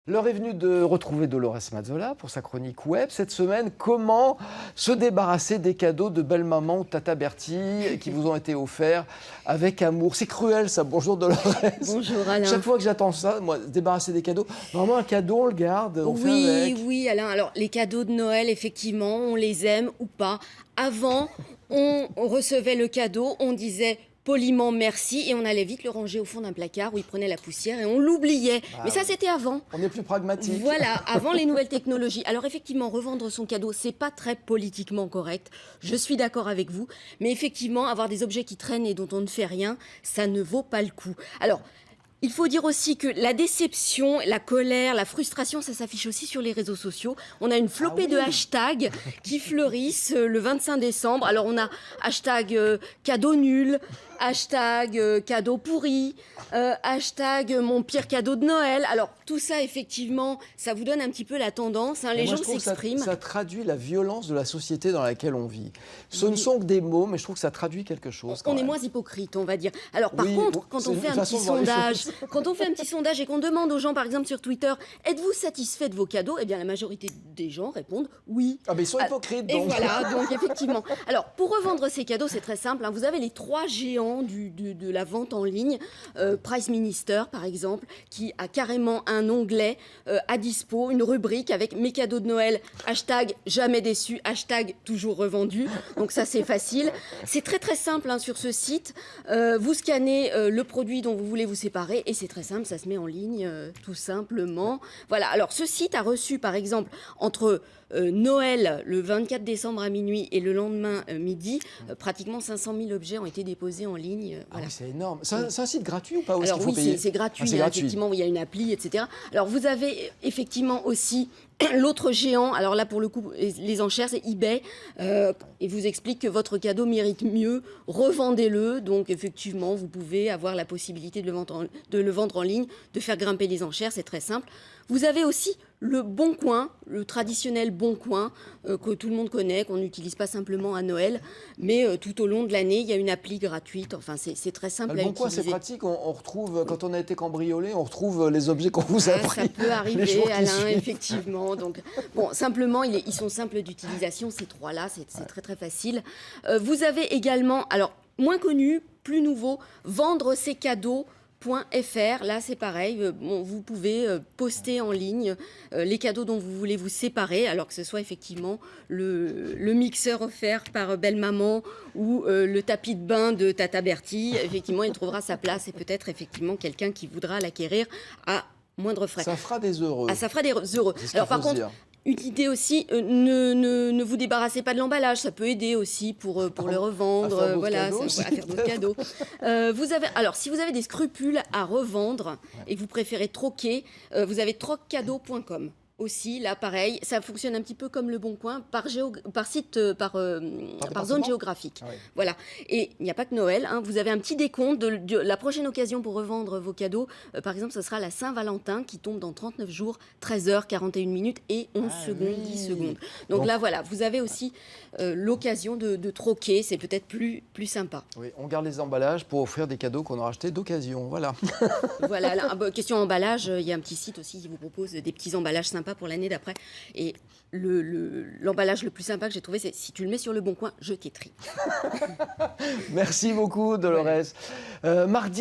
L'heure est venue de retrouver Dolores Mazzola pour sa chronique web. Cette semaine, comment se débarrasser des cadeaux de belle-maman ou Tata Bertie qui vous ont été offerts avec amour. C'est cruel ça, bonjour Dolores. Bonjour Alain. Chaque fois que j'attends ça, moi, se débarrasser des cadeaux, normalement un cadeau on le garde, on fait avec. Oui Alain, alors les cadeaux de Noël, effectivement, on les aime ou pas. Avant, on recevait le cadeau, on disait poliment merci et on allait vite le ranger au fond d'un placard où il prenait la poussière et on l'oubliait. Mais ça, c'était avant. On est plus pragmatique. Voilà, avant les nouvelles technologies. Alors effectivement, revendre son cadeau, c'est pas très politiquement correct. Je suis d'accord avec vous. Mais effectivement, avoir des objets qui traînent et dont on ne fait rien, ça ne vaut pas le coup. Alors, il faut dire aussi que la déception, la colère, la frustration, ça s'affiche aussi sur les réseaux sociaux. On a une flopée de hashtags qui fleurissent le 25 décembre. Alors on a hashtag cadeau nul, hashtag cadeau pourri, hashtag mon pire cadeau de Noël. Alors tout ça, effectivement, ça vous donne un petit peu la tendance. Les gens s'expriment. Ça traduit la violence de la société dans laquelle on vit. Ce ne sont que des mots, mais je trouve que ça traduit quelque chose. On est moins hypocrite, on va dire. Alors par contre, quand on fait un petit sondage... Quand on fait un petit sondage et qu'on demande aux gens, par exemple sur Twitter, êtes-vous satisfait de vos cadeaux? Eh bien, la majorité des gens répondent oui. Ah, mais ils sont hypocrites, donc. Et voilà, donc effectivement. Alors, pour revendre ces cadeaux, c'est très simple. Vous avez les trois géants de la vente en ligne. Price Minister, par exemple, qui a carrément un onglet à dispo, une rubrique avec mes cadeaux de Noël, hashtag jamais déçu, hashtag toujours revendu. Donc ça, c'est facile. C'est très, très simple sur ce site. Vous scannez le produit dont vous voulez vous séparer. Et c'est très simple, ça se met en ligne, tout simplement. Voilà, alors ce site a reçu, par exemple, entre Noël, le 24 décembre à minuit, et le lendemain midi, pratiquement 500 000 objets ont été déposés en ligne. Voilà. Ah oui, c'est énorme. C'est un site gratuit ou pas? Alors oui, c'est gratuit, c'est gratuit. effectivement, il y a une appli, etc. Alors vous avez effectivement aussi l'autre géant, alors là pour le coup les enchères c'est eBay, et vous explique que votre cadeau mérite mieux, revendez-le, donc effectivement vous pouvez avoir la possibilité de le vendre en ligne, de faire grimper les enchères, c'est très simple. Vous avez aussi le Bon Coin, le traditionnel Bon Coin que tout le monde connaît, qu'on n'utilise pas simplement à Noël, mais tout au long de l'année, il y a une appli gratuite. Enfin, c'est très simple à utiliser. Le Bon Coin, c'est pratique. On retrouve, quand on a été cambriolé, on retrouve les objets qu'on vous a pris. Ça peut arriver, Alain, effectivement. Donc, bon, simplement, ils sont simples d'utilisation, ces trois-là. C'est très, très facile. Vous avez également, alors, moins connu, plus nouveau, vendre ses cadeaux. .fr, là c'est pareil, vous pouvez poster en ligne les cadeaux dont vous voulez vous séparer, alors que ce soit effectivement le mixeur offert par belle-maman ou le tapis de bain de Tata Bertie. Effectivement, il trouvera sa place et peut-être effectivement quelqu'un qui voudra l'acquérir à moindre frais. Ça fera des heureux. Ah, ça fera des heureux. Alors par contre, une idée aussi, ne vous débarrassez pas de l'emballage, ça peut aider aussi pour le revendre, voilà, à faire d'autres cadeaux. Alors, si vous avez des scrupules à revendre et que vous préférez troquer, vous avez troccadeau.com. Aussi, là, pareil, ça fonctionne un petit peu comme le Bon Coin, par zone géographique. Ah oui. Voilà. Et il n'y a pas que Noël, vous avez un petit décompte de la prochaine occasion pour revendre vos cadeaux. Par exemple, ce sera la Saint-Valentin qui tombe dans 39 jours, 13 h 41 minutes et 11 secondes, 10 secondes. Donc là, voilà, vous avez aussi l'occasion de troquer, c'est peut-être plus sympa. Oui, on garde les emballages pour offrir des cadeaux qu'on aura achetés d'occasion, voilà. Voilà, là, question emballage, il y a un petit site aussi qui vous propose des petits emballages sympas pour l'année d'après. Et l'emballage le plus sympa que j'ai trouvé, c'est si tu le mets sur le Bon Coin, je t'étrie. Merci beaucoup, Dolores. Mardi.